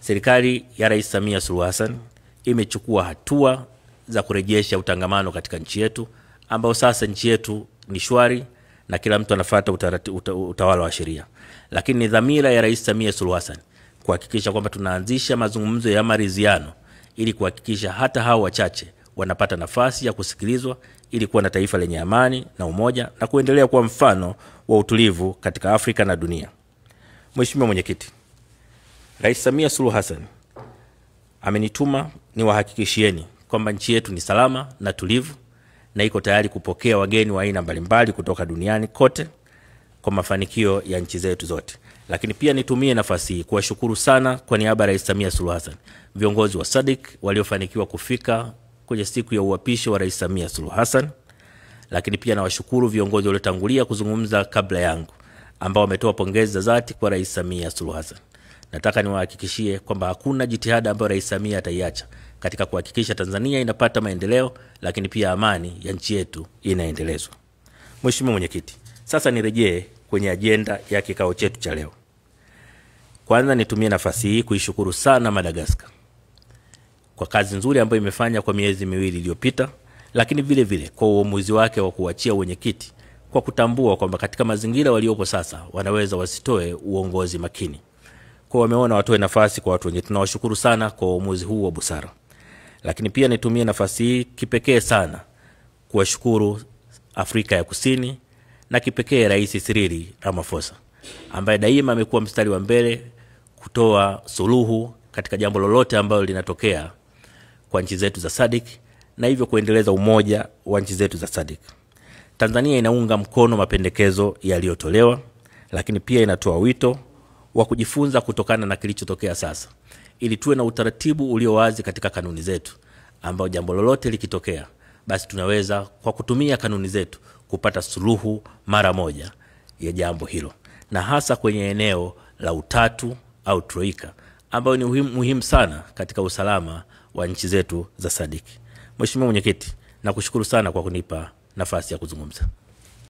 serikali ya Rais Samia Suluhu Hassan imechukua hatua za kurejesha utangamano katika nchi yetu, ambao sasa nchi yetu ni shwari na kila mtu anafuata utawala wa sheria. Lakini ni dhamira ya Rais Samia Suluhu Hassan kuhakikisha kwamba tunaanzisha mazungumzo ya maridhiano ili kuhakikisha hata hao wachache wanapata nafasi ya kusikilizwa ili kuwa na taifa lenye amani na umoja na kuendelea kuwa mfano wa utulivu katika Afrika na dunia. Mheshimiwa Mwenyekiti, Rais Samia Suluhu Hassan amenituma niwahakikishieni kwamba nchi yetu ni salama na tulivu na iko tayari kupokea wageni wa aina mbalimbali kutoka duniani kote kwa mafanikio ya nchi zetu zote. Lakini pia nitumie nafasi hii kuwashukuru sana kwa niaba ya Rais Samia Suluhu Hassan viongozi wa SADC waliofanikiwa kufika kwenye siku ya uapisho wa Rais Samia Suluhu Hassan. Lakini pia nawashukuru viongozi waliotangulia kuzungumza kabla yangu ambao wametoa pongezi za dhati kwa Rais Samia Suluhu Hassan. Nataka niwahakikishie kwamba hakuna jitihada ambayo Rais Samia ataiacha katika kuhakikisha Tanzania inapata maendeleo, lakini pia amani ya nchi yetu inaendelezwa. Mheshimiwa Mwenyekiti, sasa nirejee kwenye ajenda ya kikao chetu cha leo. Kwanza nitumie nafasi hii kuishukuru sana Madagascar kwa kazi nzuri ambayo imefanya kwa miezi miwili iliyopita, lakini vile vile kwa uamuzi wake wa kuachia wenyekiti kwa kutambua kwamba katika mazingira waliopo sasa wanaweza wasitoe uongozi makini. Kwa wameona watoe nafasi kwa watu wengine. Tunawashukuru sana kwa uamuzi huu wa busara. Lakini pia nitumie nafasi hii kipekee sana kuwashukuru Afrika ya Kusini na kipekee Rais Cyril Ramaphosa ambaye daima amekuwa mstari wa mbele kutoa suluhu katika jambo lolote ambalo linatokea kwa nchi zetu za SADC na hivyo kuendeleza umoja wa nchi zetu za SADC. Tanzania inaunga mkono mapendekezo yaliyotolewa, lakini pia inatoa wito wa kujifunza kutokana na kilichotokea sasa ili tuwe na utaratibu ulio wazi katika kanuni zetu ambao jambo lolote likitokea basi tunaweza kwa kutumia kanuni zetu kupata suluhu mara moja ya jambo hilo, na hasa kwenye eneo la utatu au troika ambao ni muhimu sana katika usalama wa nchi zetu za SADC. Mheshimiwa Mwenyekiti, nakushukuru sana kwa kunipa nafasi ya kuzungumza.